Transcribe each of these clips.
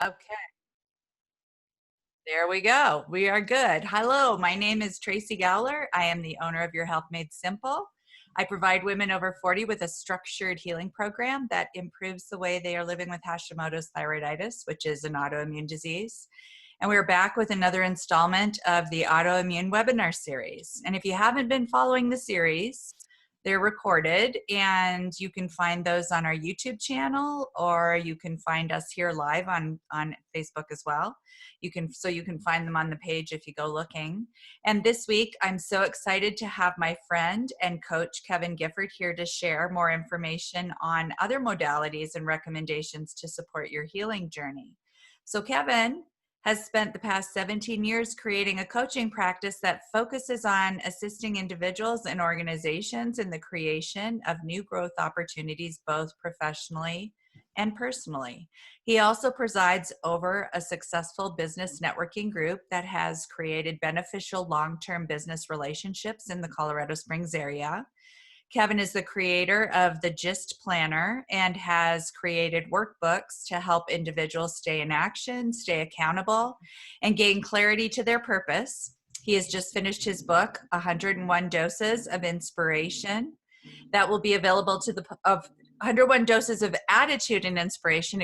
Okay, there we go. We are good. Hello, my name is Tracy Gowler. I am the owner of Your Health Made Simple. I provide women over 40 with a structured healing program that improves the way they are living with Hashimoto's thyroiditis, which is an autoimmune disease. And we're back with another installment of the Autoimmune webinar series. And if you haven't been following the series, they're recorded and you can find those on our YouTube channel, or you can find us here live on Facebook as well. You can find them on the page if you go looking. And this week, I'm so excited to have my friend and coach, Kevin Gifford, here to share more information on other modalities and recommendations to support your healing journey. So Kevin has spent the past 17 years creating a coaching practice that focuses on assisting individuals and organizations in the creation of new growth opportunities, both professionally and personally. He also presides over a successful business networking group that has created beneficial long-term business relationships in the Colorado Springs area. Kevin is the creator of the GIST Planner and has created workbooks to help individuals stay in action, stay accountable, and gain clarity to their purpose. He has just finished his book, 101 Doses of Inspiration, that will be available to the 101 Doses of Attitude and Inspiration,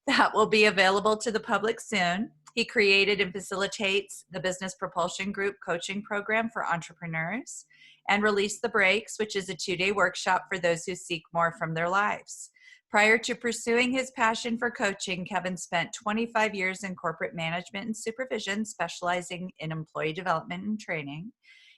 that will be available to the public soon. He created and facilitates the Business Propulsion Group coaching program for entrepreneurs, and Release the Breaks, which is a 2-day workshop for those who seek more from their lives. Prior to pursuing his passion for coaching, Kevin spent 25 years in corporate management and supervision, specializing in employee development and training.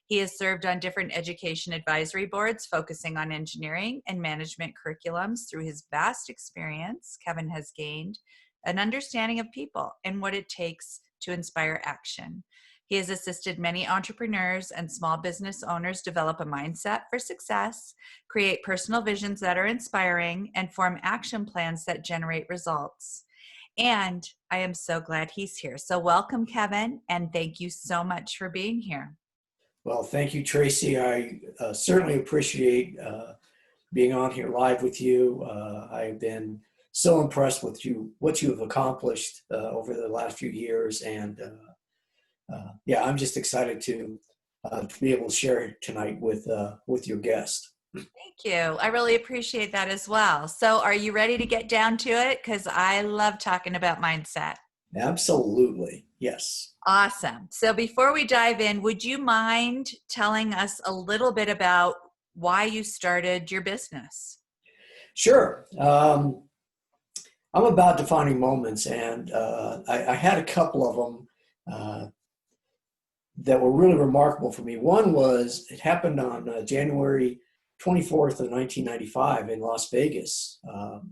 He has served on different education advisory boards, focusing on engineering and management curriculums. Through his vast experience, Kevin has gained an understanding of people and what it takes to inspire action. He has assisted many entrepreneurs and small business owners develop a mindset for success, create personal visions that are inspiring, and form action plans that generate results. And I am so glad he's here. So welcome, Kevin, and thank you so much for being here. Well, thank you, Tracy. I certainly appreciate being on here live with you. I've been so impressed with what you have accomplished over the last few years, and yeah, I'm just excited to be able to share tonight with your guest. Thank you. I really appreciate that as well. So are you ready to get down to it? Because I love talking about mindset. Absolutely. Yes. Awesome. So before we dive in, would you mind telling us a little bit about why you started your business? Sure. I'm about defining moments, and I had a couple of them that were really remarkable for me. One was, it happened on January 24th of 1995 in Las Vegas.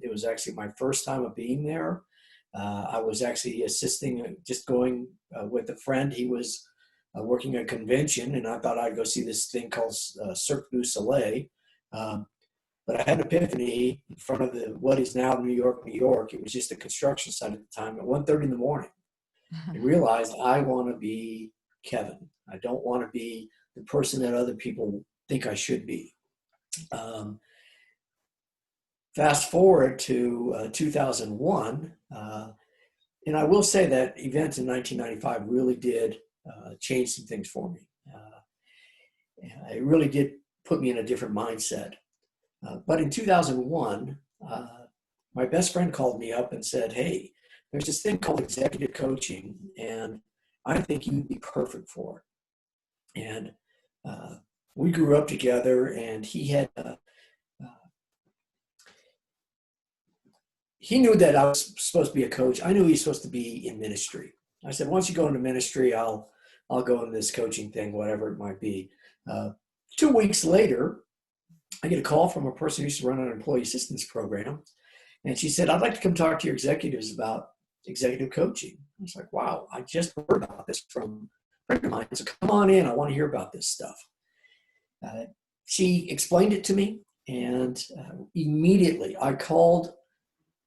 It was actually my first time of being there. I was actually assisting, just going with a friend. He was working a convention, and I thought I'd go see this thing called Cirque du Soleil. But I had an epiphany in front of what is now New York, New York. It was just a construction site at the time at 1:30 in the morning. I realized I want to be Kevin. I don't want to be the person that other people think I should be. Fast forward to 2001, and I will say that events in 1995 really did change some things for me. It really did put me in a different mindset. But in 2001, my best friend called me up and said, "Hey, there's this thing called executive coaching, and I think you'd be perfect for it." And we grew up together, and he knew that I was supposed to be a coach. I knew he was supposed to be in ministry. I said, "Once you go into ministry, I'll go into this coaching thing, whatever it might be." 2 weeks later, I get a call from a person who used to run an employee assistance program. And she said, "I'd like to come talk to your executives about executive coaching." I was like, wow, I just heard about this from a friend of mine. So come on in. I want to hear about this stuff. She explained it to me. And immediately I called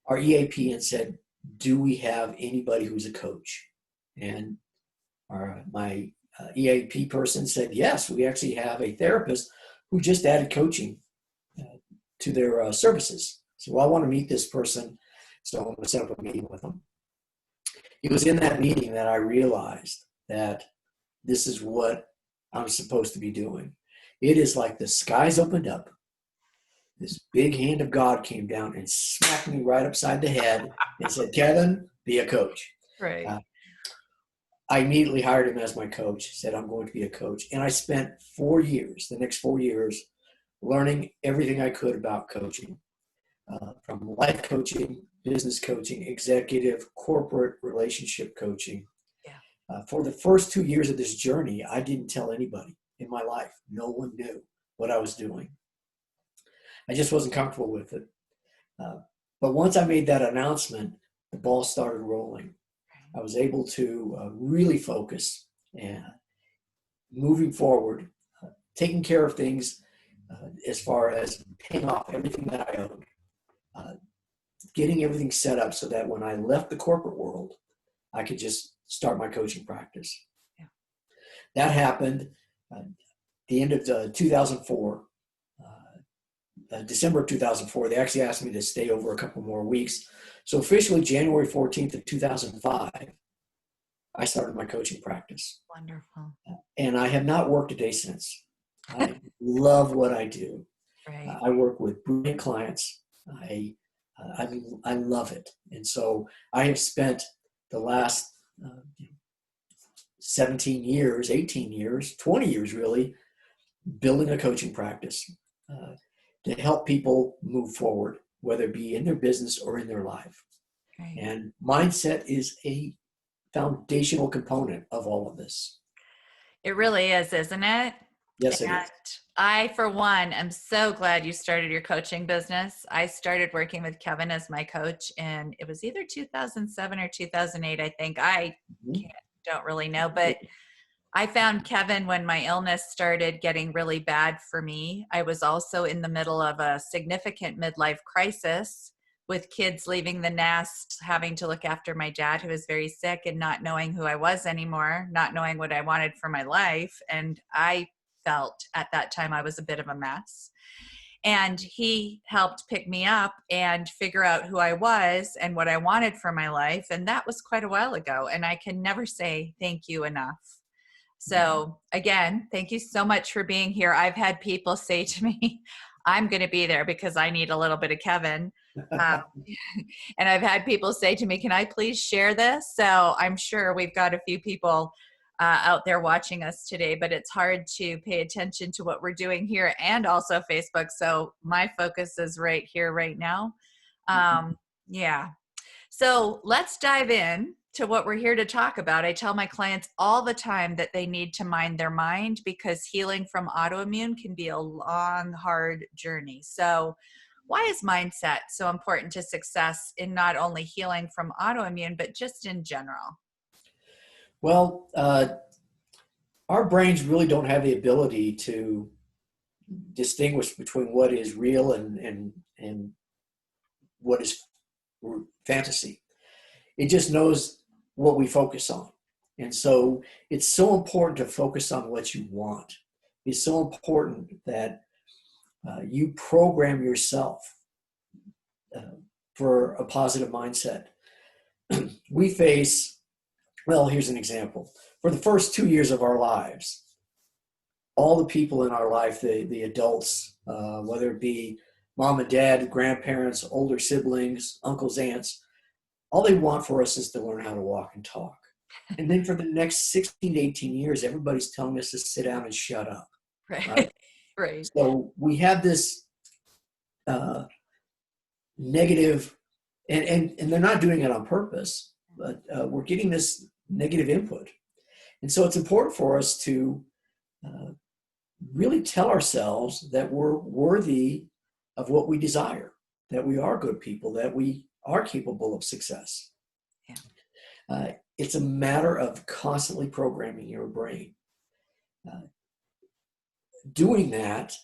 our EAP and said, "Do we have anybody who's a coach?" And my EAP person said, "Yes, we actually have a therapist who just added coaching to their services." So, "Well, I want to meet this person, so I'm going to set up a meeting with them." it was in that meeting that I realized that this is what I'm supposed to be doing. It is like the skies opened up. This big hand of God came down and smacked me right upside the head and said, Kevin, be a coach. Right. I immediately hired him as my coach, said, I'm going to be a coach. And I spent 4 years, the next 4 years, learning everything I could about coaching, from life coaching, business coaching, executive, corporate relationship coaching. Yeah. For the first 2 years of this journey, I didn't tell anybody in my life. No one knew what I was doing. I just wasn't comfortable with it. But once I made that announcement, the ball started rolling. I was able to really focus and moving forward, taking care of things as far as paying off everything that I owed, getting everything set up so that when I left the corporate world, I could just start my coaching practice. Yeah. That happened the end of 2004. December of 2004, they actually asked me to stay over a couple more weeks. So officially January 14th of 2005, I started my coaching practice. Wonderful. And I have not worked a day since. I love what I do. Right. I work with brilliant clients. I love it. And so I have spent the last 17 years, 18 years, 20 years really, building a coaching practice to help people move forward, whether it be in their business or in their life. Right. And mindset is a foundational component of all of this. It really is, isn't it? Yes, it And is. I, for one, am so glad you started your coaching business. I started working with Kevin as my coach, and it was either 2007 or 2008, I think. I don't really know, but I found Kevin when my illness started getting really bad for me. I was also in the middle of a significant midlife crisis with kids leaving the nest, having to look after my dad who was very sick and not knowing who I was anymore, not knowing what I wanted for my life. And I felt at that time I was a bit of a mess. And he helped pick me up and figure out who I was and what I wanted for my life. And that was quite a while ago. And I can never say thank you enough. So again, thank you so much for being here. I've had people say to me, I'm going to be there because I need a little bit of Kevin. And I've had people say to me, can I please share this? So I'm sure we've got a few people out there watching us today, but it's hard to pay attention to what we're doing here and also Facebook. So my focus is right here, right now. Yeah. So let's dive in to what we're here to talk about. I tell my clients all the time that they need to mind their mind because healing from autoimmune can be a long, hard journey. So why is mindset so important to success in not only healing from autoimmune, but just in general? Well, our brains really don't have the ability to distinguish between what is real and what is fantasy. It just knows what we focus on. And so it's so important to focus on what you want. It's so important that you program yourself for a positive mindset. We face, well, here's an example. For the first 2 years of our lives, all the people in our life, the adults, whether it be mom and dad, grandparents, older siblings, uncles, aunts, all they want for us is to learn how to walk and talk. And then for the next 16 to 18 years, everybody's telling us to sit down and shut up. Right? Right. So we have this negative, and they're not doing it on purpose, but we're getting this negative input. And so it's important for us to really tell ourselves that we're worthy of what we desire, that we are good people, that we are capable of success. Yeah. It's a matter of constantly programming your brain. Doing that,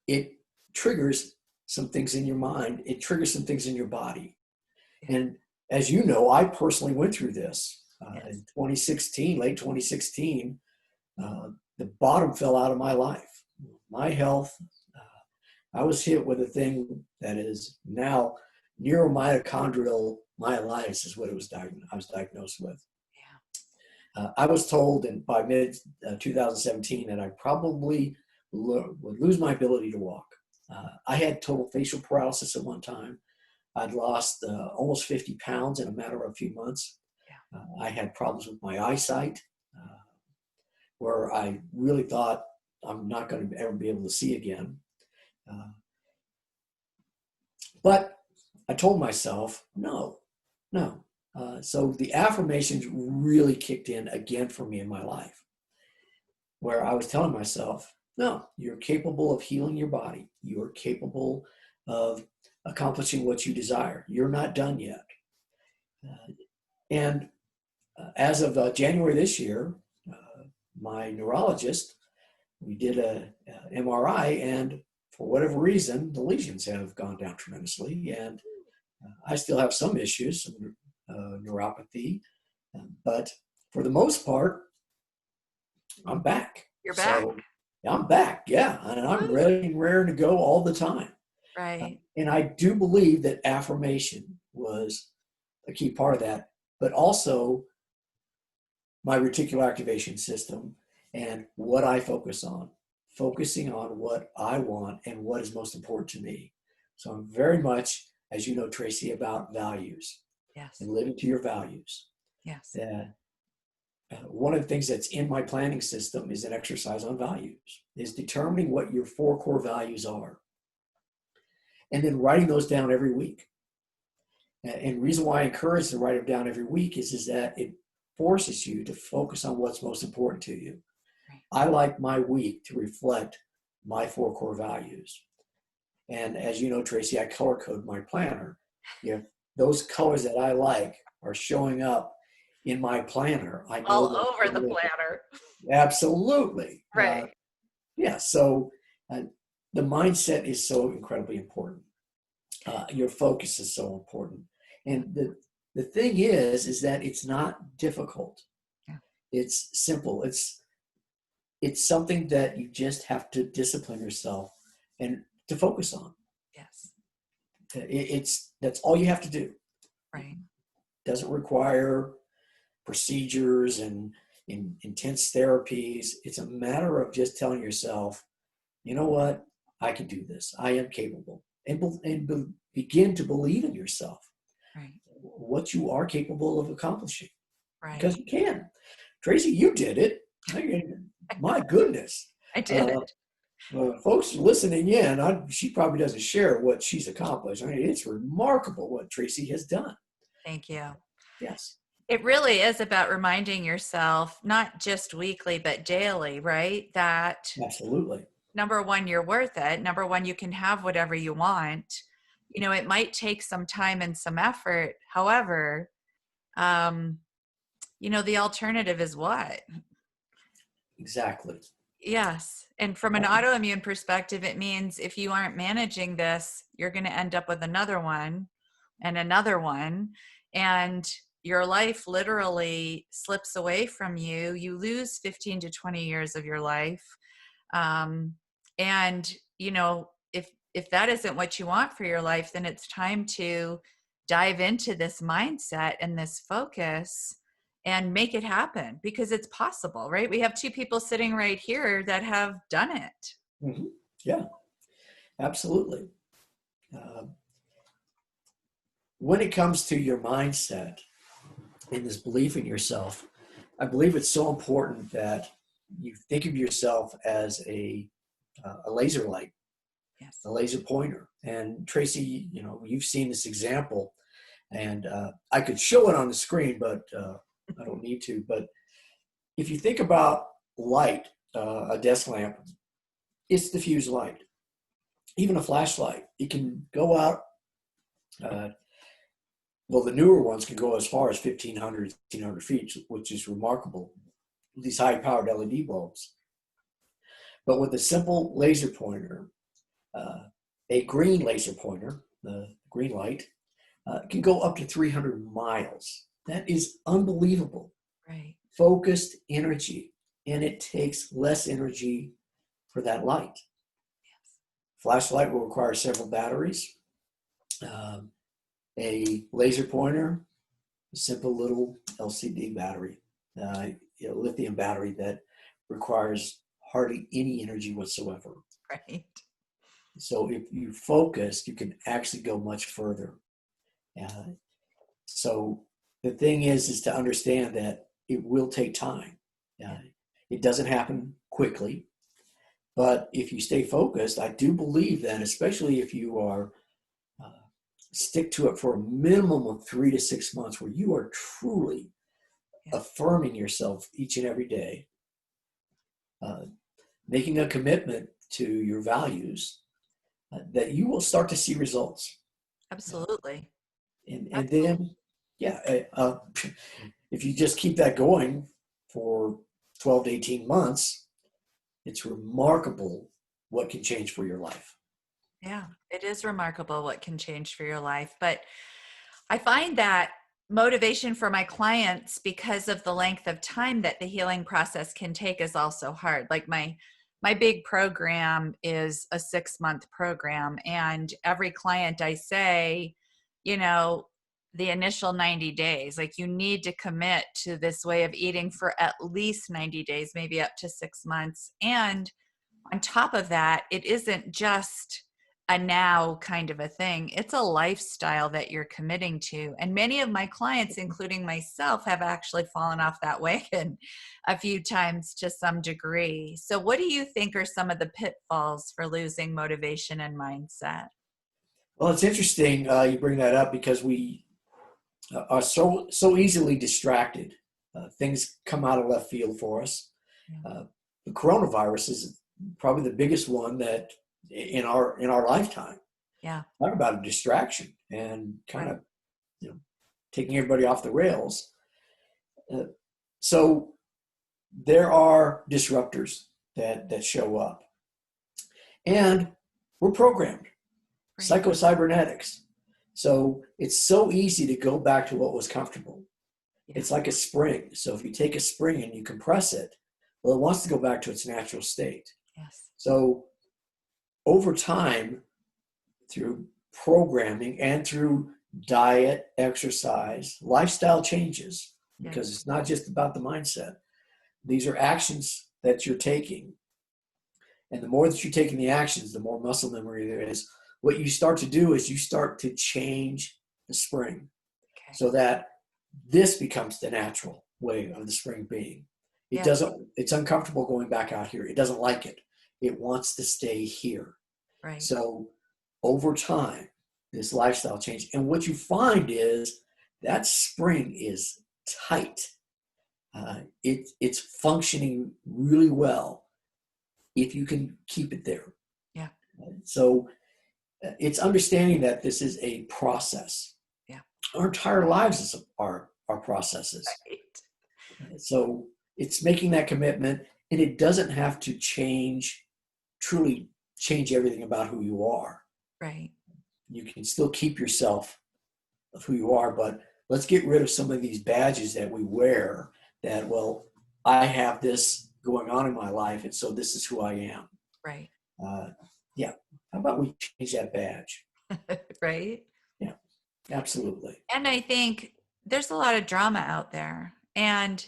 it triggers some things in your mind. It triggers some things in your body. And as you know, I personally went through this in 2016, late 2016. The bottom fell out of my life. My health, I was hit with a thing that is now neuromitochondrial myelitis is what I was diagnosed with. Yeah. I was told by mid 2017 that I probably would lose my ability to walk. I had total facial paralysis at one time. I'd lost almost 50 pounds in a matter of a few months. Yeah. I had problems with my eyesight, where I really thought I'm not going to ever be able to see again. But I told myself, no, no. So the affirmations really kicked in again for me in my life, where I was telling myself, no, you're capable of healing your body. You're capable of accomplishing what you desire. You're not done yet. And as of January this year, my neurologist, we did a MRI, and for whatever reason, the lesions have gone down tremendously. And I still have some issues, some neuropathy, but for the most part, I'm back. You're back. So I'm back, yeah, and I'm ready and raring to go all the time. Right. And I do believe that affirmation was a key part of that, but also my reticular activation system and what I focus on, focusing on what I want and what is most important to me. So I'm very much, as you know, Tracy, about values. Yes. And living to your values. Yes. One of the things that's in my planning system is an exercise on values, is determining what your 4 core values are, and then writing those down every week. And the reason why I encourage to write them down every week is that it forces you to focus on what's most important to you. Right. I like my week to reflect my 4 core values. And as you know, Tracy, I color code my planner. If those colors that I like are showing up in my planner, I know all over the planner. Absolutely. Right. Yeah. So the mindset is so incredibly important. Your focus is so important. And the thing is that it's not difficult. Yeah. It's simple. It's something that you just have to discipline yourself and to focus on. Yes. That's all you have to do. Right. Doesn't require procedures and intense therapies. It's a matter of just telling yourself, you know what, I can do this. I am capable, and begin to believe in yourself. Right. What you are capable of accomplishing. Right. Because you can. Tracy, you did it. My goodness. I did it. Folks listening in, she probably doesn't share what she's accomplished. I mean, it's remarkable what Tracy has done. Thank you. Yes. It really is about reminding yourself, not just weekly, but daily, right? That Absolutely. number one, you're worth it. Number one, you can have whatever you want. You know, it might take some time and some effort. However, you know, the alternative is what? Exactly. Yes. And from an autoimmune perspective, it means if you aren't managing this, you're going to end up with another one and another one. And your life literally slips away from you. You lose 15 to 20 years of your life. And, you know, if that isn't what you want for your life, then it's time to dive into this mindset and this focus and make it happen, because it's possible, right? We have 2 people sitting right here that have done it. Mm-hmm. Yeah, absolutely. When it comes to your mindset and this belief in yourself, I believe it's so important that you think of yourself as a laser light, Yes. a laser pointer. And Tracy, you know, you've seen this example, and I could show it on the screen, but I don't need to. But if you think about light, a desk lamp, it's diffuse light. Even a flashlight, it can go out. Well, the newer ones can go as far as 1,500, 1,600 feet, which is remarkable. These high-powered LED bulbs. But with a simple laser pointer, a green laser pointer, the green light, can go up to 300 miles. That is unbelievable. Right. Focused energy, and it takes less energy for that light. Yes. Flashlight will require several batteries. a laser pointer, a simple little LCD battery, lithium battery that requires hardly any energy whatsoever. Right. So if you focus, you can actually go much further. Uh, so the thing is to understand that it will take time. It doesn't happen quickly, but if you stay focused, I do believe that, especially if you are stick to it for a minimum of 3 to 6 months, where you are truly affirming yourself each and every day, making a commitment to your values, that you will start to see results. Absolutely. And then, if you just keep that going for 12 to 18 months, it's remarkable what can change for your life. Yeah, it is remarkable what can change for your life. But I find that motivation for my clients, because of the length of time that the healing process can take, is also hard. Like my big program is a 6-month program, and every client I say, the initial 90 days, like, you need to commit to this way of eating for at least 90 days, maybe up to 6 months. And on top of that, it isn't just a now kind of a thing. It's a lifestyle that you're committing to. And many of my clients, including myself, have actually fallen off that wagon a few times to some degree. So what do you think are some of the pitfalls for losing motivation and mindset? Well, it's interesting you bring that up, because we are so easily distracted. Things come out of left field for us. The coronavirus is probably the biggest one that in our lifetime. Yeah. Talk about a distraction and kind of taking everybody off the rails. So there are disruptors that show up, and we're programmed. Right. Psycho-cybernetics. So it's so easy to go back to what was comfortable. Yeah. It's like a spring. So if you take a spring and you compress it, well, it wants to go back to its natural state. Yes. So over time, through programming and through diet, exercise, lifestyle changes, because it's not just about the mindset. These are actions that you're taking. And the more that you're taking the actions, the more muscle memory there is. What you start to do is you start to change the spring, so that this becomes the natural way of the spring being. It's uncomfortable going back out here. It doesn't like it. It wants to stay here. Right. So over time, this lifestyle change. And what you find is that spring is tight. It's functioning really well if you can keep it there. Yeah. So it's understanding that this is a process. Yeah. Our entire lives are processes. Right. So it's making that commitment, and it doesn't have to truly change everything about who you are. Right. You can still keep yourself of who you are, but let's get rid of some of these badges that we wear that, well, I have this going on in my life, and so this is who I am. Right. How about we change that badge? Right. Yeah, absolutely. And I think there's a lot of drama out there. And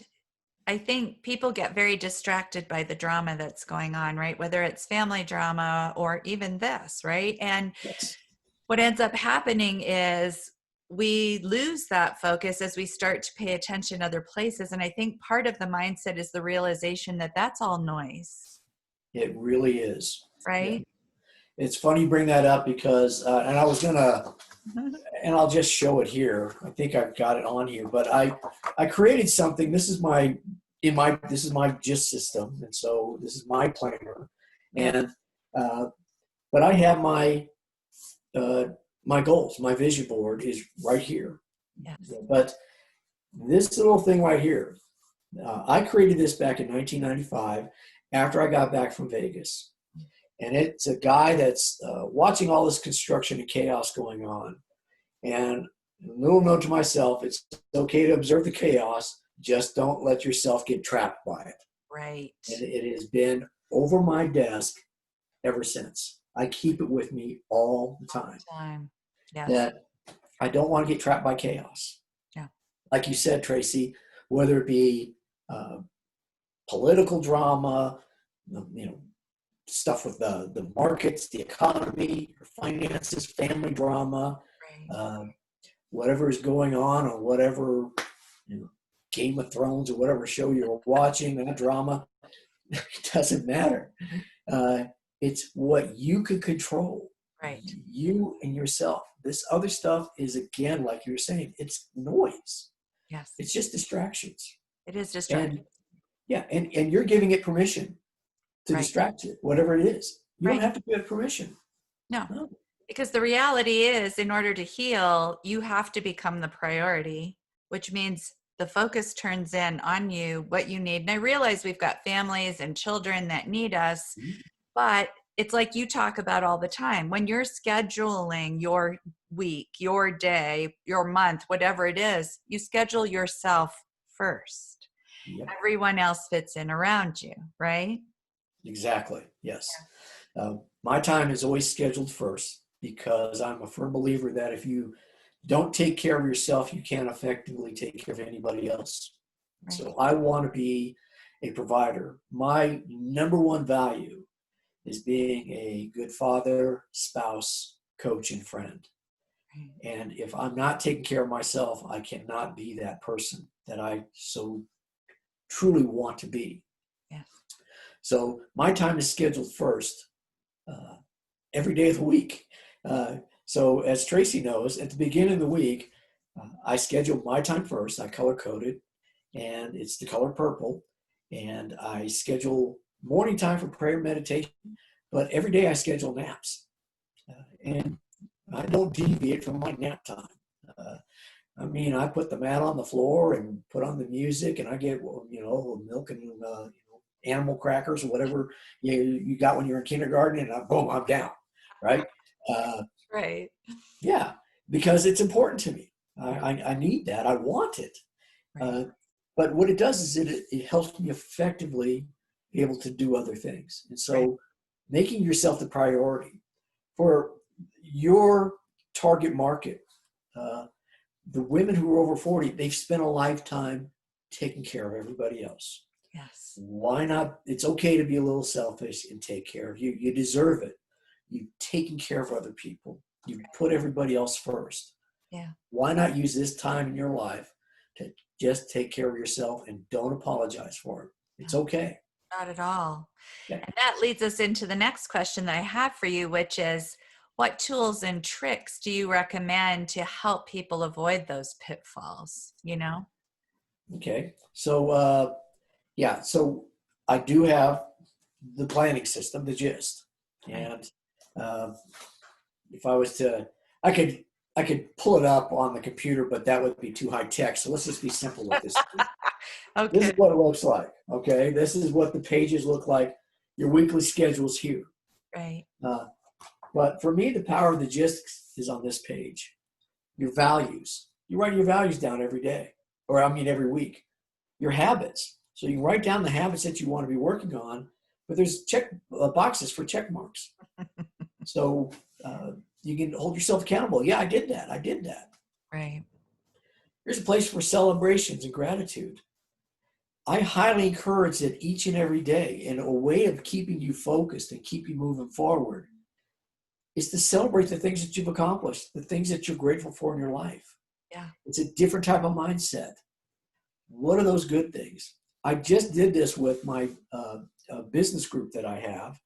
I think people get very distracted by the drama that's going on, right? Whether it's family drama or even this, right? And what ends up happening is we lose that focus as we start to pay attention other places. And I think part of the mindset is the realization that that's all noise. It really is. Right? Yeah. It's funny you bring that up, because, and I was gonna, and I'll just show it here. I think I've got it on here, but I created something. This is my GIST system, and so this is my planner, and but I have my goals. My vision board is right here. Yes. But this little thing right here, I created this back in 1995 after I got back from Vegas. And it's a guy that's watching all this construction and chaos going on. And a little note to myself, it's okay to observe the chaos, just don't let yourself get trapped by it. Right. And it has been over my desk ever since. I keep it with me all the time. Yes. That I don't want to get trapped by chaos. Yeah. Like you said, Tracy, whether it be political drama, stuff with the markets, the economy, finances, family drama, Right. whatever is going on whatever, Game of Thrones or whatever show you're watching, that drama, it doesn't matter. It's what you can control. Right. You and yourself. This other stuff is, again, like you were saying, it's noise. Yes. It's just distractions. It is distracting. And yeah, and you're giving it permission to Right. distract you, whatever it is. You Right. don't have to give it permission. No. Because the reality is, in order to heal, you have to become the priority, which means the focus turns in on you, what you need. And I realize we've got families and children that need us, but it's like you talk about all the time. When you're scheduling your week, your day, your month, whatever it is, you schedule yourself first. Yep. Everyone else fits in around you, right? Exactly. Yes. My time is always scheduled first, because I'm a firm believer that if you don't take care of yourself, you can't effectively take care of anybody else. Right. So I want to be a provider. My number one value is being a good father, spouse, coach, and friend. Right. And if I'm not taking care of myself, I cannot be that person that I so truly want to be. Yes. So my time is scheduled first, every day of the week. So as Tracy knows, at the beginning of the week, I schedule my time first. I color code it, and it's the color purple. And I schedule morning time for prayer and meditation. But every day I schedule naps. And I don't deviate from my nap time. I put the mat on the floor and put on the music, and I get, milk and animal crackers or whatever you got when you're in kindergarten, and boom, I'm down, right? Right. Yeah, because it's important to me. I need that. I want it. Right. But what it does is it helps me effectively be able to do other things. And so right. Making yourself the priority for your target market, the women who are over 40, they've spent a lifetime taking care of everybody else. Yes. Why not? It's okay to be a little selfish and take care of you. You deserve it. You've taken care of other people. You put everybody else first. Yeah. Why not use this time in your life to just take care of yourself and don't apologize for it? It's okay. Not at all. Yeah. And that leads us into the next question that I have for you, which is, what tools and tricks do you recommend to help people avoid those pitfalls? Okay. So, so I do have the planning system, the GIST. And if I was to, I could pull it up on the computer, but that would be too high tech. So let's just be simple with this. Okay. This is what it looks like. Okay. This is what the pages look like. Your weekly schedule's here. Right. But for me, the power of the GIST is on this page. Your values. You write your values down every day, or every week. Your habits. So you can write down the habits that you want to be working on, but there's check boxes for check marks. So you can hold yourself accountable. Yeah, I did that. Right. There's a place for celebrations and gratitude. I highly encourage that each and every day, and a way of keeping you focused and keep you moving forward, is to celebrate the things that you've accomplished, the things that you're grateful for in your life. Yeah. It's a different type of mindset. What are those good things? I just did this with my business group that I have.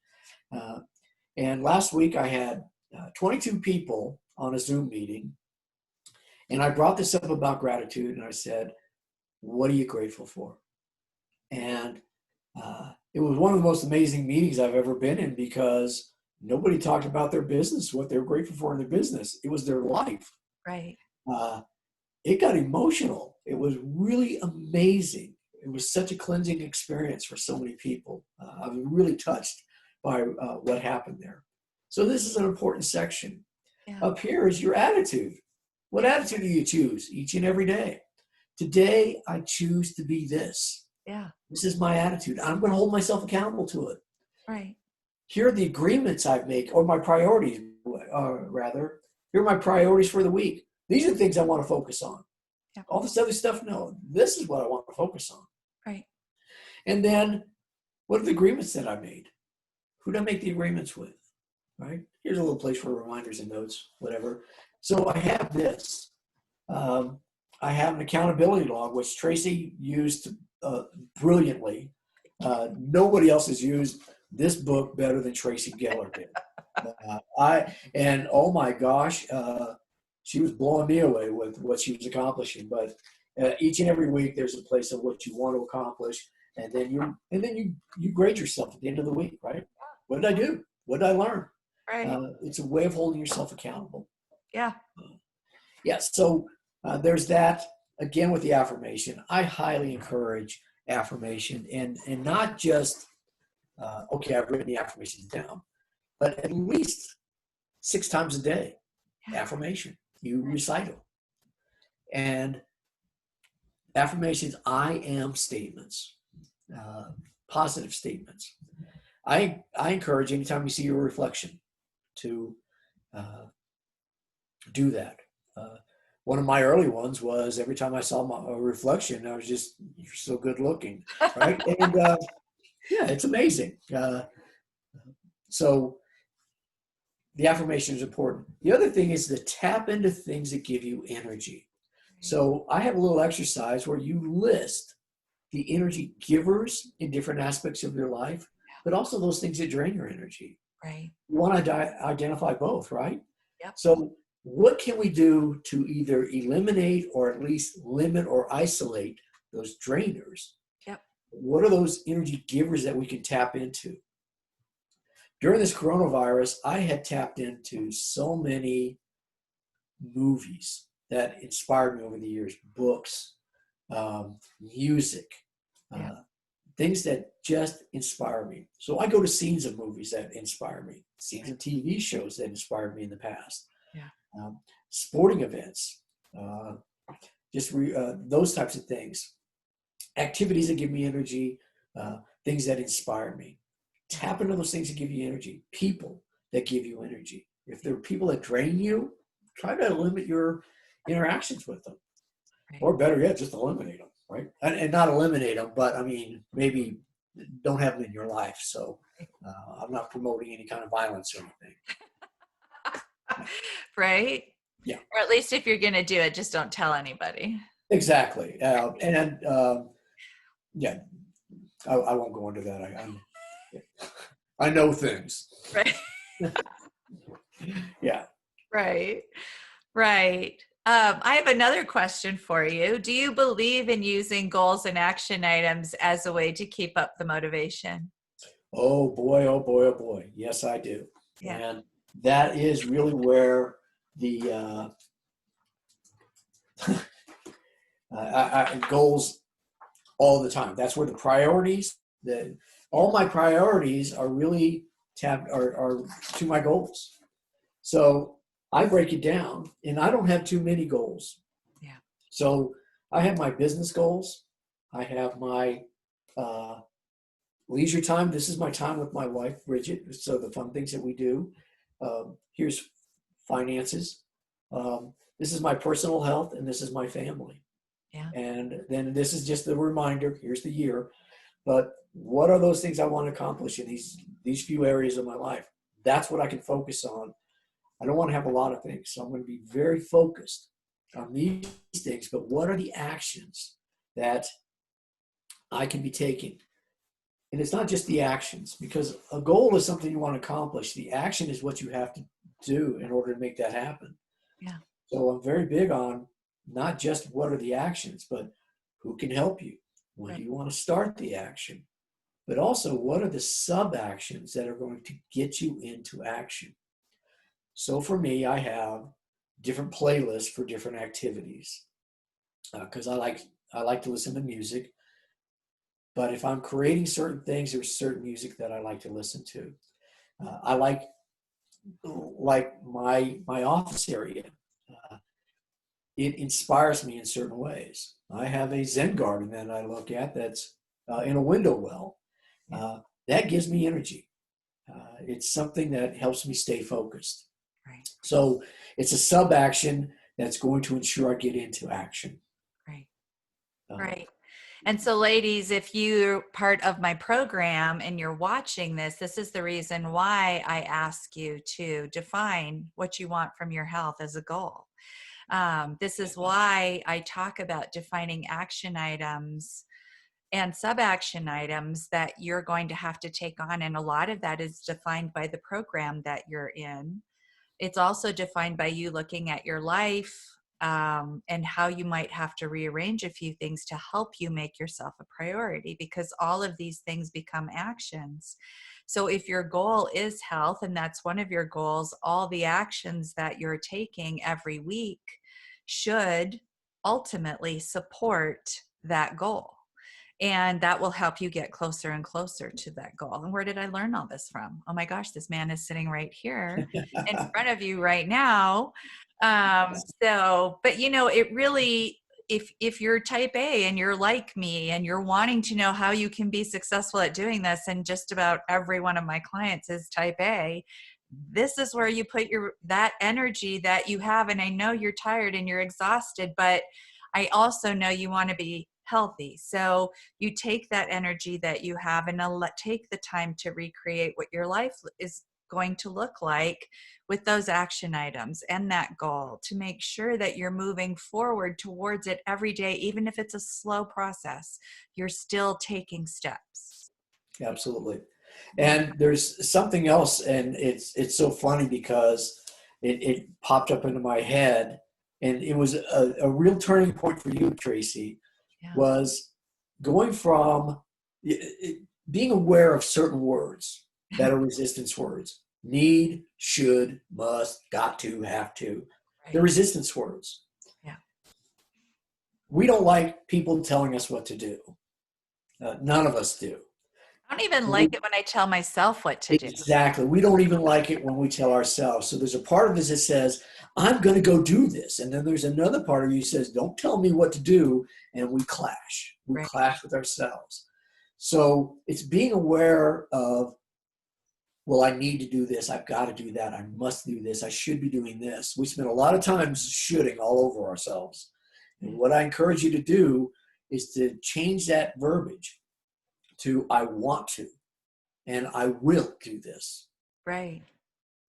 And last week I had 22 people on a Zoom meeting. And I brought this up about gratitude, and I said, what are you grateful for? And it was one of the most amazing meetings I've ever been in, because nobody talked about their business, what they were grateful for in their business. It was their life. Right. It got emotional. It was really amazing. It was such a cleansing experience for so many people. I was really touched by what happened there. So this is an important section. Yeah. Up here is your attitude. What attitude do you choose each and every day? Today, I choose to be this. Yeah. This is my attitude. I'm going to hold myself accountable to it. Right. Here are the agreements I make, or my priorities, rather. Here are my priorities for the week. These are the things I want to focus on. Yeah. All this other stuff, no, this is what I want to focus on. Right. And then what are the agreements that I made? Who did I make the agreements with? Right? Here's a little place for reminders and notes, whatever. So I have this. I have an accountability log, which Tracy used brilliantly. Nobody else has used this book better than Tracy Geller did. Oh my gosh, she was blowing me away with what she was accomplishing. But each and every week, there's a place of what you want to accomplish, and then you grade yourself at the end of the week, right? What did I do? What did I learn? Right. It's a way of holding yourself accountable. Yeah. Yeah. So there's that. Again, with the affirmation, I highly encourage affirmation, and not just okay, I've written the affirmations down, but at least 6 times a day, affirmation. You recite them. And affirmations, I am statements, positive statements. I encourage anytime you see your reflection to do that. One of my early ones was every time I saw my reflection, I was just, you're so good looking, right? And yeah, it's amazing. So the affirmation is important. The other thing is to tap into things that give you energy. So I have a little exercise where you list the energy givers in different aspects of your life, but also those things that drain your energy. Right. You want to identify both, right? Yep. So what can we do to either eliminate or at least limit or isolate those drainers? Yep. What are those energy givers that we can tap into? During this coronavirus, I had tapped into so many movies that inspired me over the years, books, music, things that just inspire me. So I go to scenes of movies that inspire me, scenes of TV shows that inspired me in the past, sporting events, those types of things, activities that give me energy, things that inspire me. Tap into those things that give you energy, people that give you energy. If there are people that drain you, try to limit your interactions with them. Right. Or better yet, just eliminate them, right? And not eliminate them, but I mean, maybe don't have them in your life. So I'm not promoting any kind of violence or anything. Right? Yeah. Or at least if you're going to do it, just don't tell anybody. Exactly. Yeah, I won't go into that. I know things. Right. Yeah. Right. Right. I have another question for you. Do you believe in using goals and action items as a way to keep up the motivation? Oh boy, oh boy, oh boy. Yes, I do. Yeah. And that is really where the goals all the time. That's where the priorities, all my priorities are really are to my goals. So I break it down, and I don't have too many goals. Yeah. So I have my business goals. I have my leisure time. This is my time with my wife, Bridget. So the fun things that we do. Here's finances. This is my personal health, and this is my family. Yeah. And then this is just the reminder. Here's the year. But what are those things I want to accomplish in these few areas of my life? That's what I can focus on. I don't want to have a lot of things. So I'm going to be very focused on these things. But what are the actions that I can be taking? And it's not just the actions, because a goal is something you want to accomplish. The action is what you have to do in order to make that happen. Yeah. So I'm very big on not just what are the actions, but who can help you? When do you want to start the action? But also, what are the sub-actions that are going to get you into action? So for me, I have different playlists for different activities because I like to listen to music. But if I'm creating certain things, there's certain music that I like to listen to. I like my office area. It inspires me in certain ways. I have a Zen garden that I look at that's in a window well. That gives me energy. It's something that helps me stay focused. Right. So it's a sub-action that's going to ensure I get into action. Right. Uh, Right. And so, ladies, if you're part of my program and you're watching this, this is the reason why I ask you to define what you want from your health as a goal. This is why I talk about defining action items and sub-action items that you're going to have to take on. And a lot of that is defined by the program that you're in. It's also defined by you looking at your life, and how you might have to rearrange a few things to help you make yourself a priority, because all of these things become actions. So if your goal is health, and that's one of your goals, all the actions that you're taking every week should ultimately support that goal. And that will help you get closer and closer to that goal. And where did I learn all this from? Oh my gosh, this man is sitting right here in front of you right now. But it really, if you're type A and you're like me and you're wanting to know how you can be successful at doing this, and just about every one of my clients is type A, this is where you put that energy that you have. And I know you're tired and you're exhausted, but I also know you want to be healthy. So you take that energy that you have and take the time to recreate what your life is going to look like with those action items and that goal, to make sure that you're moving forward towards it every day. Even if it's a slow process, you're still taking steps. Absolutely. And there's something else, and it's so funny because it popped up into my head, and it was a real turning point for you, Tracy, Yeah. was going from being aware of certain words that are resistance words: need, should, must, got to, have to. Right. They're resistance words. Yeah. We don't like people telling us what to do. None of us do. I don't even like it when I tell myself what to do. Exactly. We don't even like it when we tell ourselves. So there's a part of us that says, I'm going to go do this. And then there's another part of you that says, don't tell me what to do. And we clash. We Right. clash with ourselves. So it's being aware of, well, I need to do this. I've got to do that. I must do this. I should be doing this. We spend a lot of time shoulding all over ourselves. And what I encourage you to do is to change that verbiage to I want to, and I will do this. Right.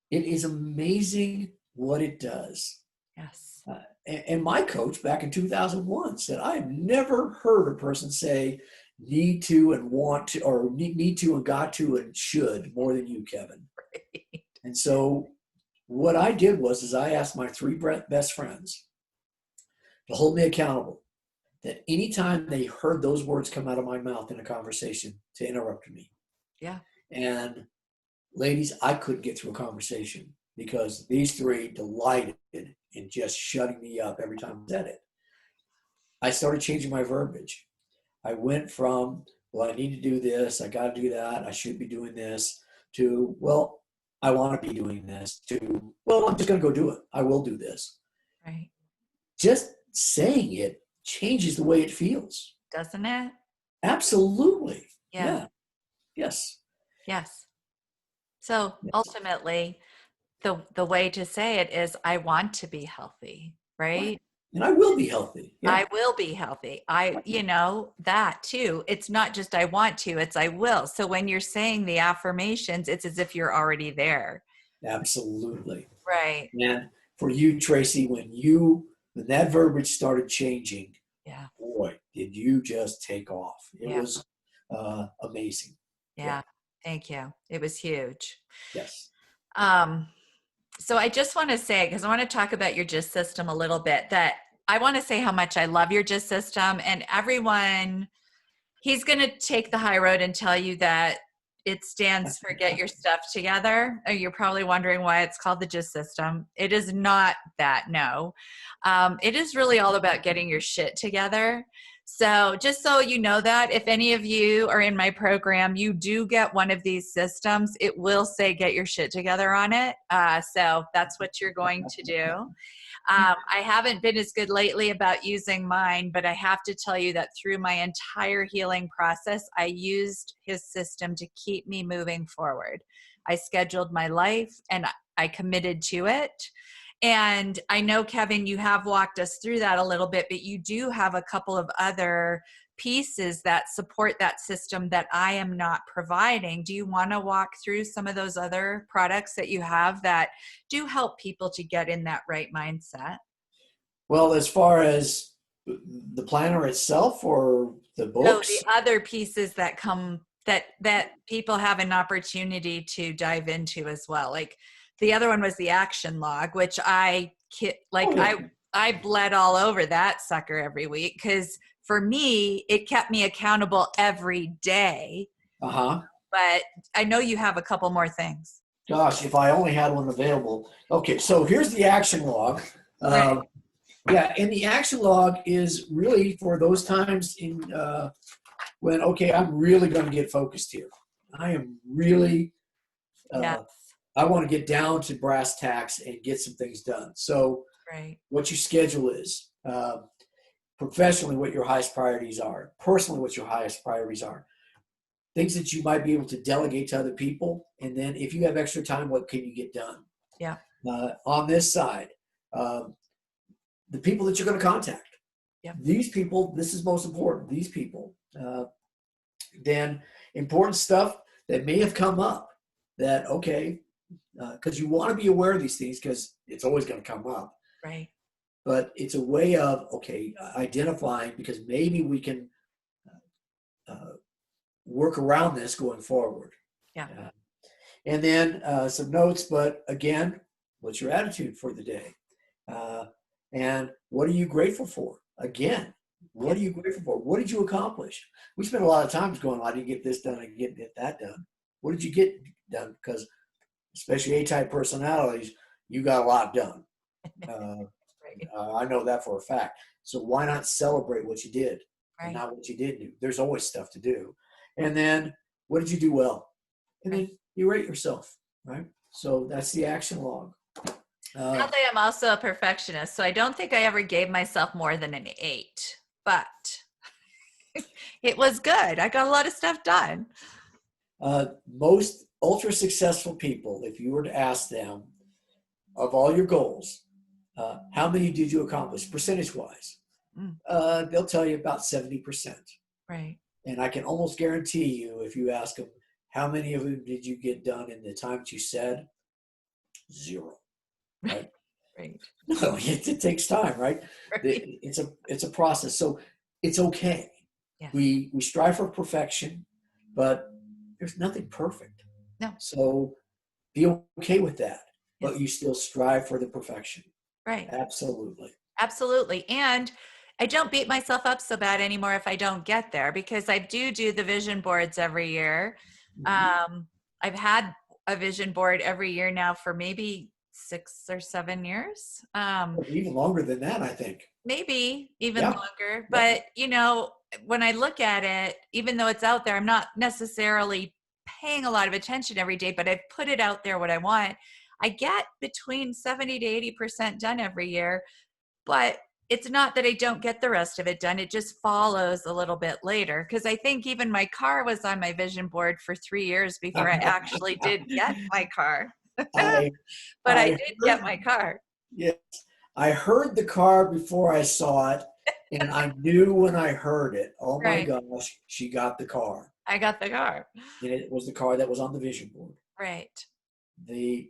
It is amazing what it does. Yes. And my coach back in 2001 said, I've never heard a person say need to and want to, or need to and got to and should, more than you, Kevin. Right. And so what I did was I asked my three best friends to hold me accountable, that anytime they heard those words come out of my mouth in a conversation, to interrupt me. Yeah. And ladies, I couldn't get through a conversation because these three delighted in just shutting me up every time I said it. I started changing my verbiage. I went from, well, I need to do this, I got to do that, I should be doing this, to, well, I want to be doing this, to, well, I'm just going to go do it. I will do this. Right. Just saying it changes the way it feels. Doesn't it? Absolutely. Yeah. Yeah. Yes. Yes. So Yes. ultimately, the way to say it is, I want to be healthy, right? And I will be healthy. Yeah. I will be healthy. That too. It's not just I want to, it's I will. So when you're saying the affirmations, it's as if you're already there. Absolutely. Right. And for you, Tracy, when that verbiage started changing, Yeah. boy, did you just take off. It Yeah. was amazing. Yeah. Thank you. It was huge. Yes. So I just want to say, because I want to talk about your GIST system a little bit, that I want to say how much I love your GIST system. And everyone, he's going to take the high road and tell you that it stands for get your stuff together. You're probably wondering why it's called the GIST system. It is not that, no. It is really all about getting your shit together. So just so you know that, if any of you are in my program, you do get one of these systems, it will say get your shit together on it. So that's what you're going to do. I haven't been as good lately about using mine, but I have to tell you that through my entire healing process, I used his system to keep me moving forward. I scheduled my life and I committed to it. And I know, Kevin, you have walked us through that a little bit, but you do have a couple of other pieces that support that system that I am not providing. Do you want to walk through some of those other products that you have that do help people to get in that right mindset? Well, as far as the planner itself or the No, the books? other pieces that come that people have an opportunity to dive into as well. Like the other one was the action log, which like Oh, yeah. I bled all over that sucker every week because for me it kept me accountable every day. Uh-huh. But I know you have a couple more things. Gosh, if I only had one available. Okay, so here's the action log. Right. Yeah, and the action log is really for those times in when, okay, I'm really going to get focused here. I am really, Yeah. I want to get down to brass tacks and get some things done. So Right. what your schedule is, professionally, what your highest priorities are, personally, what your highest priorities are, things that you might be able to delegate to other people. And then if you have extra time, what can you get done? Yeah. On this side, the people that you're going to contact. Yep. These people, this is most important, these people. Then important stuff that may have come up that, okay, because you want to be aware of these things because it's always going to come up. Right. But it's a way of, okay, identifying because maybe we can work around this going forward. Yeah. And then some notes, but again, what's your attitude for the day? And what are you grateful for? Again, what are you grateful for? What did you accomplish? We spend a lot of times going, I didn't get this done, I didn't get that done. What did you get done? Because especially A-type personalities, you got a lot done. Right. I know that for a fact. So why not celebrate what you did and Right. not what you didn't do? There's always stuff to do. And then what did you do well? And then you rate yourself, right? So that's the action log. Sadly, I'm also a perfectionist, so I don't think I ever gave myself more than an 8, but it was good. I got a lot of stuff done. Most ultra successful people, if you were to ask them of all your goals, how many did you accomplish percentage wise? They'll tell you about 70%. Right. And I can almost guarantee you, if you ask them, how many of them did you get done in the time that you said? 0. Right? Right. No, it takes time, right? Right. It's a process. So it's okay. Yes. We strive for perfection, but there's nothing perfect. No. So be okay with that, Yes. but you still strive for the perfection. Right. Absolutely. Absolutely. And I don't beat myself up so bad anymore if I don't get there because I do the vision boards every year. I've had a vision board every year now for maybe 6 or 7 years. Even longer than that, I think. Maybe even Yeah. longer. But, you know, when I look at it, even though it's out there, I'm not necessarily paying a lot of attention every day, but I've put it out there what I want. I get between 70 to 80% done every year, but it's not that I don't get the rest of it done. It just follows a little bit later. Because I think even my car was on my vision board for 3 years before I actually did get my car. But I did get my car. Yes. I heard the car before I saw it, and I knew when I heard it, oh my Right. gosh, she got the car. I got the car. And it was the car that was on the vision board. Right. The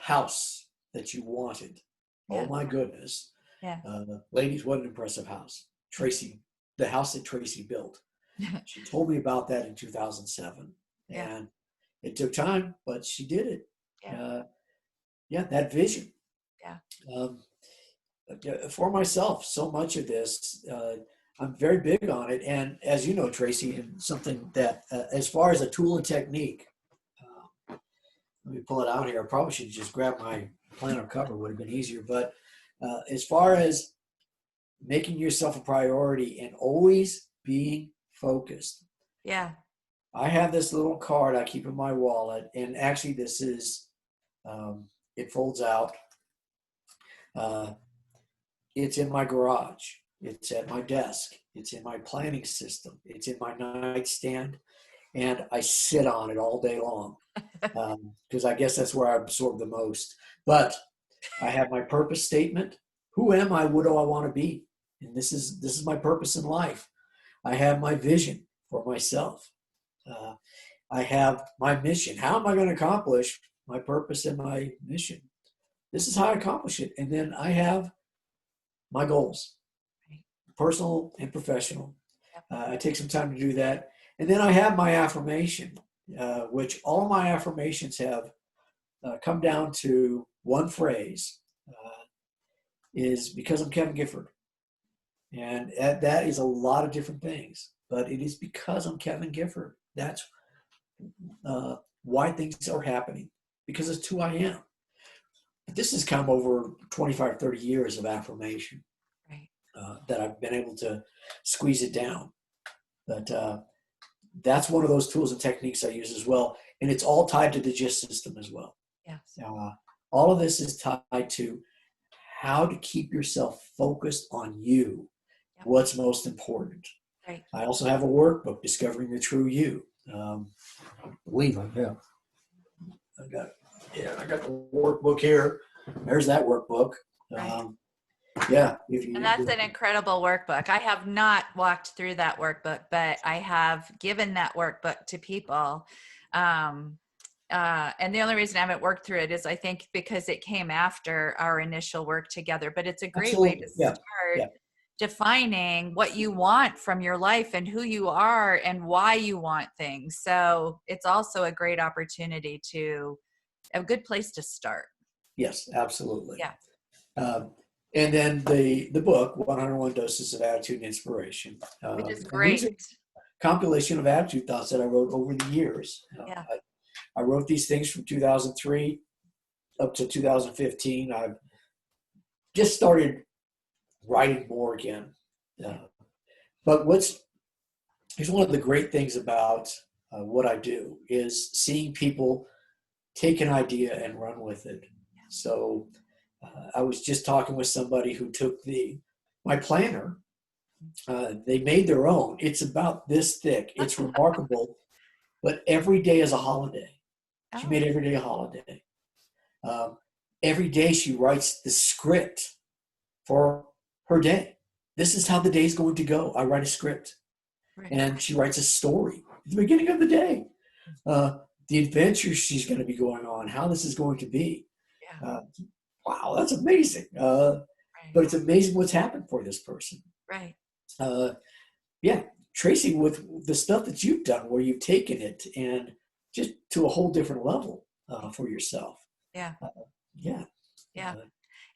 house that you wanted. Yeah. Oh my goodness. Yeah. Ladies, what an impressive house. Tracy, the house that Tracy built. She told me about that in 2007. Yeah. And it took time, but she did it. Yeah. That vision. Yeah. For myself, so much of this, I'm very big on it. And as you know, Tracy, and something that, as far as a tool and technique, let me pull it out here. I probably should just grab my planner cover, would have been easier. But as far as making yourself a priority and always being focused. Yeah. I have this little card I keep in my wallet, and actually this is, it folds out. It's in my garage. It's at my desk. It's in my planning system. It's in my nightstand, and I sit on it all day long because I guess that's where I absorb the most. But I have my purpose statement. Who am I? What do I want to be? And this is my purpose in life. I have my vision for myself. Uh, I have my mission. How am I going to accomplish my purpose and my mission? This is how I accomplish it. And then I have my goals, Right. personal and professional. Yep. I take some time to do that. And then I have my affirmation, which all my affirmations have come down to one phrase, is because I'm Kevin Gifford. And that is a lot of different things, but it is because I'm Kevin Gifford. That's why things are happening, because it's who I am. But this has come over 25, 30 years of affirmation, Right. that I've been able to squeeze it down. But that's one of those tools and techniques I use as well. And it's all tied to the GIST system as well. Yes. All of this is tied to how to keep yourself focused on you, Yep. what's most important. Right. I also have a workbook, Discovering the True You. I believe I have. I got the workbook here. There's that workbook. Right. Yeah. And that's an incredible workbook. I have not walked through that workbook, but I have given that workbook to people. And the only reason I haven't worked through it is I think because it came after our initial work together, but it's a great way to start defining what you want from your life and who you are and why you want things. So it's also a great opportunity a good place to start. Yes, absolutely. Yeah. And then the book, 101 Doses of Attitude and Inspiration. Which is And these are great. compilation of attitude thoughts that I wrote over the years. Yeah. I wrote these things from 2003 up to 2015. I've just started writing more again. But here's one of the great things about what I do is seeing people take an idea and run with it. So I was just talking with somebody who took my planner. They made their own. It's about this thick. It's remarkable. But every day is a holiday. She made every day a holiday. Every day she writes the script for her day. This is how the day is going to go. I write a script. Right. And she writes a story at the beginning of the day. The adventures she's going to be going on, how this is going to be. Yeah. Wow, that's amazing. Right. But it's amazing what's happened for this person. Right. Yeah, Tracy, with the stuff that you've done, where you've taken it and just to a whole different level for yourself. Yeah. Yeah.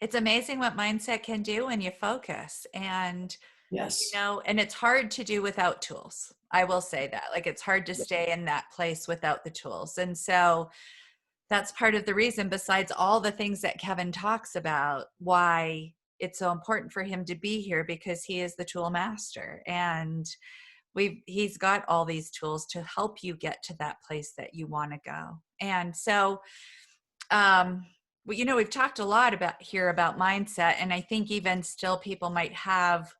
It's amazing what mindset can do when you focus. And, yes, and it's hard to do without tools. I will say that. Like, it's hard to stay in that place without the tools. And so that's part of the reason, besides all the things that Kevin talks about, why it's so important for him to be here, because he is the tool master. And he's got all these tools to help you get to that place that you want to go. And so, we've talked a lot about mindset, and I think even still people might have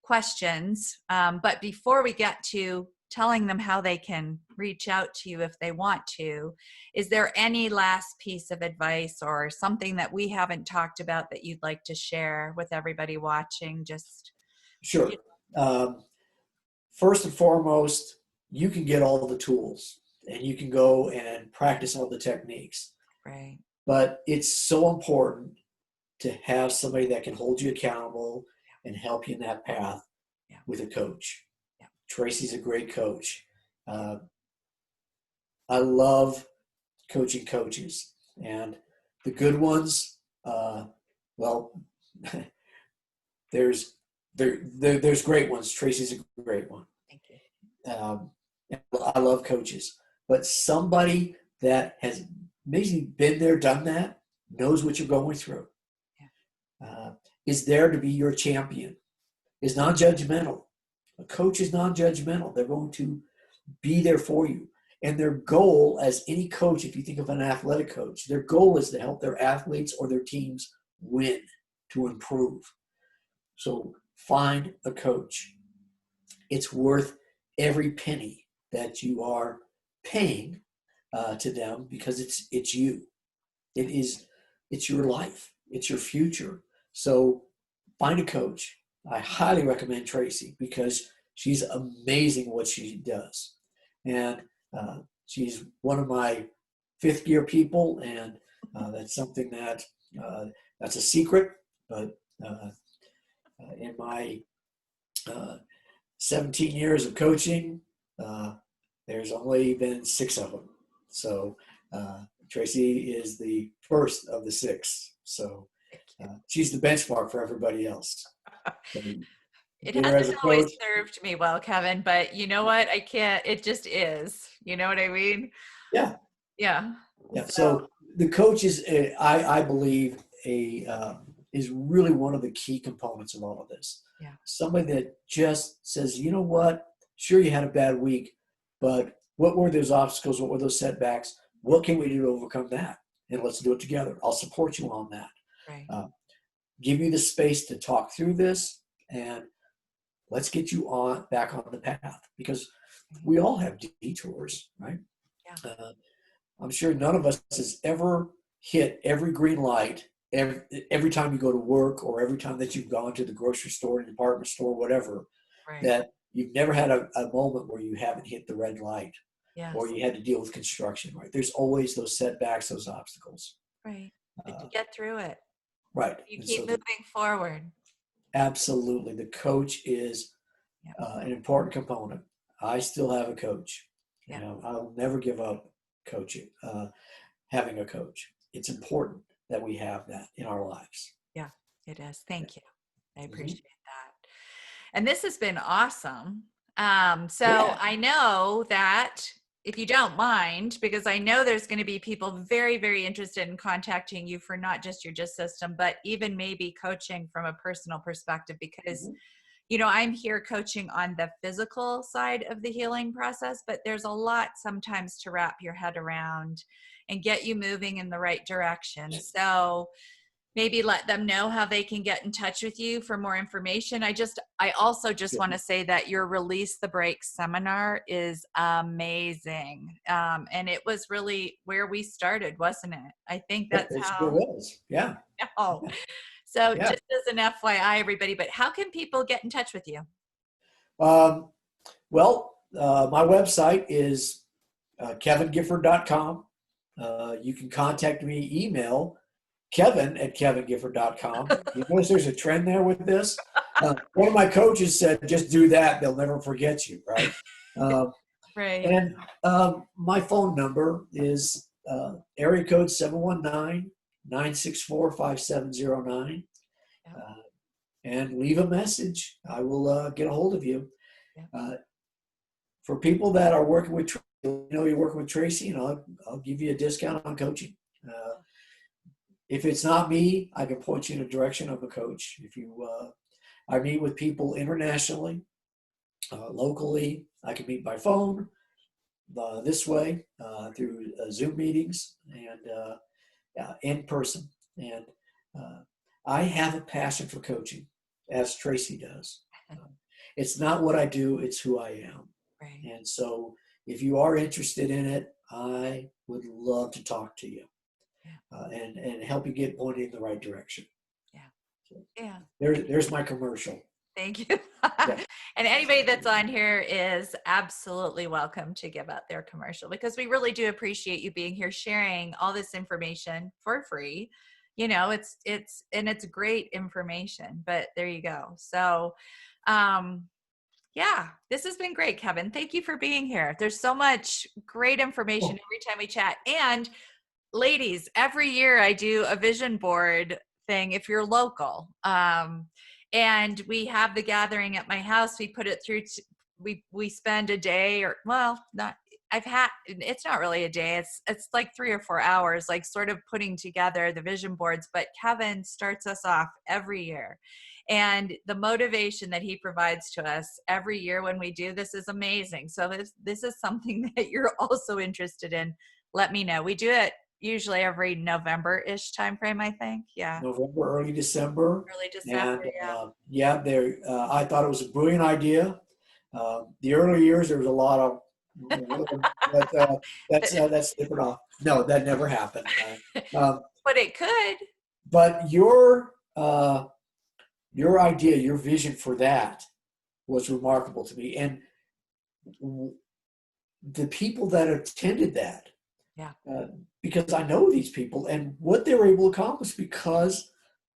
questions. But before we get to telling them how they can reach out to you if they want to, is there any last piece of advice or something that we haven't talked about that you'd like to share with everybody watching? Sure. First and foremost, you can get all the tools and you can go and practice all the techniques. Right. But it's so important to have somebody that can hold you accountable and help you in that path with a coach. Yeah. Tracy's a great coach. I love coaching coaches, and the good ones, there's great ones. Tracy's a great one. Thank you. I love coaches, but somebody that has maybe been there, done that, knows what you're going through, is there to be your champion, is non-judgmental. A coach is non-judgmental. They're going to be there for you. And their goal, as any coach, if you think of an athletic coach, their goal is to help their athletes or their teams win, to improve. So find a coach. It's worth every penny that you are paying to them, because it's you. It's your life. It's your future. So find a coach. I highly recommend Tracy because she's amazing what she does. And she's one of my fifth gear people, and that's something that that's a secret. But in my 17 years of coaching, there's only been 6 of them. So Tracy is the first of the 6. So she's the benchmark for everybody else. So, It get her hasn't as a always coach. served me well, Kevin, but you know what? I can't, it just is. You know what I mean? Yeah, Yeah. yeah. So, So the coach is, I believe, is really one of the key components of all of this. yeah. Somebody that just says, you know what? Sure, you had a bad week, but what were those obstacles? What were those setbacks? What can we do to overcome that? And let's do it together. I'll support you on that. Right. Give you the space to talk through this, and let's get you back on the path, because we all have detours, right? Yeah. I'm sure none of us has ever hit every green light every time you go to work, or every time that you've gone to the grocery store, department store, whatever, Right. that you've never had a moment where you haven't hit the red light, Yes. or you had to deal with construction, right? There's always those setbacks, those obstacles. Right. But you get through it. Right. You And keep so moving forward. absolutely, the coach is Yeah. an important component. I still have a coach. Yeah. You know, I'll never give up coaching, having a coach. It's important that we have that in our lives. Yeah, it is. Thank you. I Mm-hmm. appreciate that. And this has been awesome. So Yeah. I know that if you don't mind, because I know there's going to be people very, very interested in contacting you for not just your GIST system, but even maybe coaching from a personal perspective, because Mm-hmm. you know, I'm here coaching on the physical side of the healing process, but there's a lot sometimes to wrap your head around and get you moving in the right direction. So maybe let them know how they can get in touch with you for more information. I also just want to say that your Release the Brakes seminar is amazing. And it was really where we started, wasn't it? I think that's It sure how. was. Yeah. Oh. So Yeah. just as an FYI, everybody, but how can people get in touch with you? Well, my website is kevingifford.com. You can contact me, email kevin@kevingifford.com. You notice there's a trend there with this? One of my coaches said, just do that. They'll never forget you, right? Right. And my phone number is area code 719-964-5709. Yep. And leave a message. I will get a hold of you. Yep. For people that are working with, you're working with Tracy, and I'll give you a discount on coaching. If it's not me, I can point you in a direction of a coach. I meet with people internationally, locally. I can meet by phone, this way, through Zoom meetings, and in person. And I have a passion for coaching, as Tracy does. It's not what I do, it's who I am. Right. And so if you are interested in it, I would love to talk to you, and help you get pointed in the right direction. Yeah. So Yeah. there's my commercial. Thank you. Yeah. And anybody that's on here is absolutely welcome to give out their commercial, because we really do appreciate you being here, sharing all this information for free. You know, it's great information, but there you go. So, yeah, this has been great, Kevin. Thank you for being here. There's so much great information every time we chat. And ladies, every year I do a vision board thing if you're local. And we have the gathering at my house. We put it through, we spend a day, or not, it's not really a day. It's like 3 or 4 hours, like sort of putting together the vision boards. But Kevin starts us off every year. And the motivation that he provides to us every year when we do this is amazing. So this is something that you're also interested in, let me know. We do it usually every November-ish timeframe, I think. Yeah. November, early December. Early December, And I thought it was a brilliant idea. The early years, there was a lot of, but that's different off. No, that never happened. But it could. But your idea, your vision for that was remarkable to me. And the people that attended that, Yeah. because I know these people and what they were able to accomplish because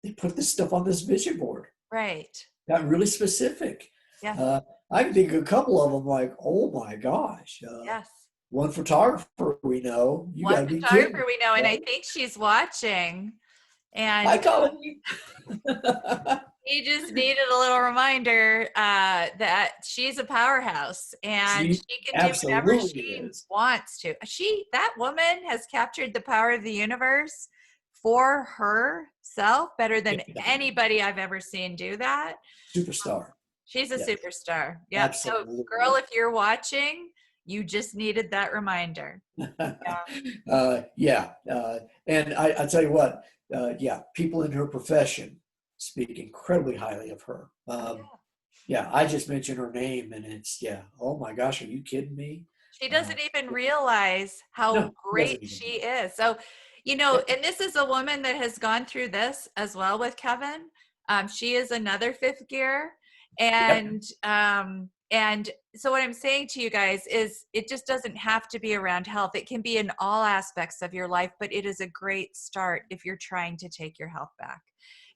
they put this stuff on this vision board. Right. Got really specific. Yes. Uh, I can think of a couple of them like, oh my gosh. Yes. One photographer we know, you One got to be photographer kidding. we know, and I Right? think she's watching. Hi, And Colin. he just needed a little reminder that she's a powerhouse and She she can do whatever absolutely she is. wants to. That woman has captured the power of the universe for herself better than anybody I've ever seen do that. Superstar. She's a Yes, superstar. Yep. So, girl, absolutely. if you're watching, you just needed that reminder. Yeah. Yeah. And I tell you what, yeah, people in her profession speak incredibly highly of her. Yeah, I just mentioned her name and it's, yeah, oh my gosh, are you kidding me? She Uh, doesn't even realize how no, he great doesn't even she know. is. So, and this is a woman that has gone through this as well with Kevin. She is another fifth gear. Yep. And so what I'm saying to you guys is it just doesn't have to be around health. It can be in all aspects of your life, but it is a great start if you're trying to take your health back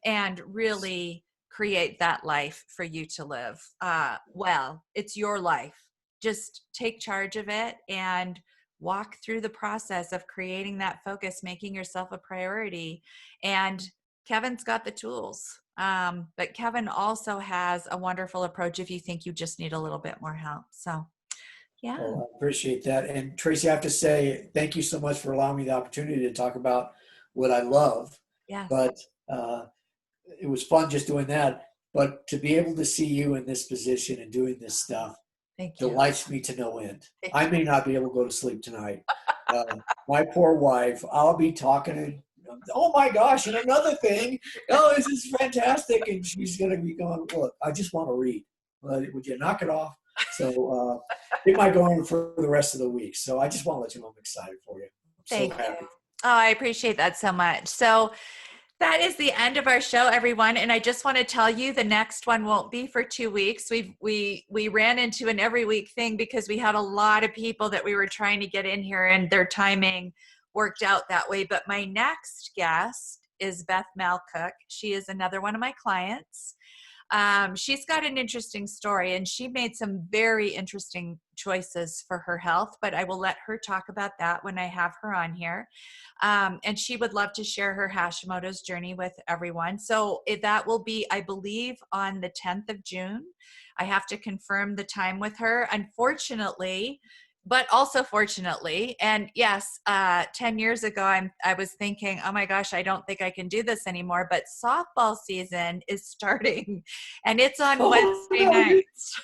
and really create that life for you to live. Well, it's your life. Just take charge of it and walk through the process of creating that focus, making yourself a priority. And Kevin's got the tools. But Kevin also has a wonderful approach if you think you just need a little bit more help. So, yeah. Well, I appreciate that. And Tracy, I have to say, thank you so much for allowing me the opportunity to talk about what I love. Yes. But it was fun just doing that. But to be able to see you in this position and doing this stuff Thank you. delights me to no end. Thank I you. may not be able to go to sleep tonight. My poor wife, I'll be talking and, oh my gosh, and another thing, oh, this is fantastic. And she's going to be going, look, I just want to read. Would you knock it off? So it might go on for the rest of the week. So I just want to let you know I'm excited for you. I'm so Thank you. happy. Oh, I appreciate that so much. So, that is the end of our show, everyone. And I just want to tell you the next one won't be for 2 weeks. We ran into an every week thing because we had a lot of people that we were trying to get in here and their timing worked out that way. But my next guest is Beth Malcook. She is another one of my clients. She's got an interesting story and she made some very interesting choices for her health, but I will let her talk about that when I have her on here. And she would love to share her Hashimoto's journey with everyone. So that will be, I believe, on the 10th of June. I have to confirm the time with her. Unfortunately, but also fortunately, and yes, 10 years ago, I was thinking, oh my gosh, I don't think I can do this anymore. But softball season is starting and it's on Oh, Wednesday no, nights.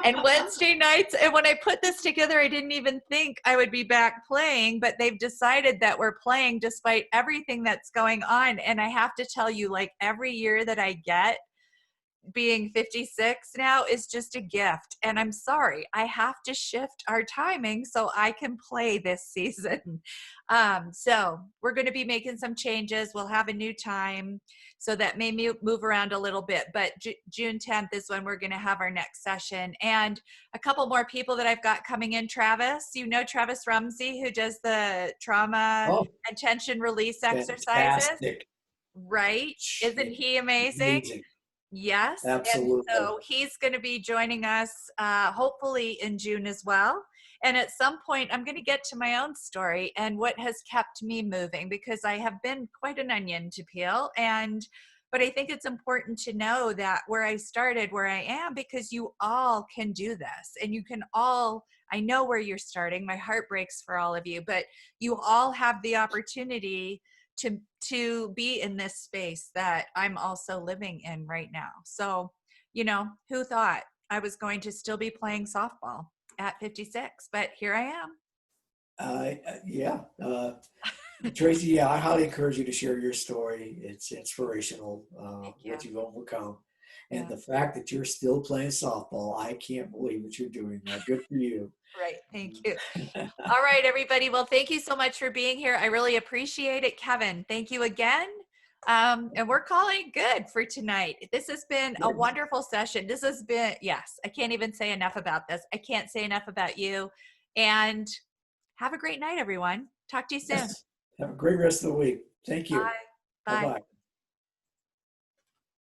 And Wednesday nights, and when I put this together, I didn't even think I would be back playing, but they've decided that we're playing despite everything that's going on. And I have to tell you, like every year that I get, being 56 now is just a gift. And I'm sorry, I have to shift our timing so I can play this season. So we're going to be making some changes. We'll have a new time. So that may move around a little bit. But June 10th is when we're going to have our next session. And a couple more people that I've got coming in. Travis, Travis Rumsey, who does the trauma oh, and tension release exercises. fantastic. Right? Isn't he amazing? Amazing. Yes. And Absolutely. so he's going to be joining us hopefully in June as well. And at some point, I'm going to get to my own story and what has kept me moving because I have been quite an onion to peel. But I think it's important to know that where I started, where I am, because you all can do this and you can all, I know where you're starting. My heart breaks for all of you, but you all have the opportunity to be in this space that I'm also living in right now. So, who thought I was going to still be playing softball at 56, but here I am. Yeah. Tracy, yeah, I highly encourage you to share your story. It's inspirational, Thank you. what you've overcome. Yeah. And the fact that you're still playing softball, I can't believe that you're doing that. Good for you. Right. Thank you. All right, everybody. Well, thank you so much for being here. I really appreciate it. Kevin, thank you again. And we're calling good for tonight. This has been a Good. wonderful session. This has been, yes, I can't even say enough about this. I can't say enough about you. And have a great night, everyone. Talk to you soon. Yes. Have a great rest of the week. Thank you. Bye. Bye. Bye-bye.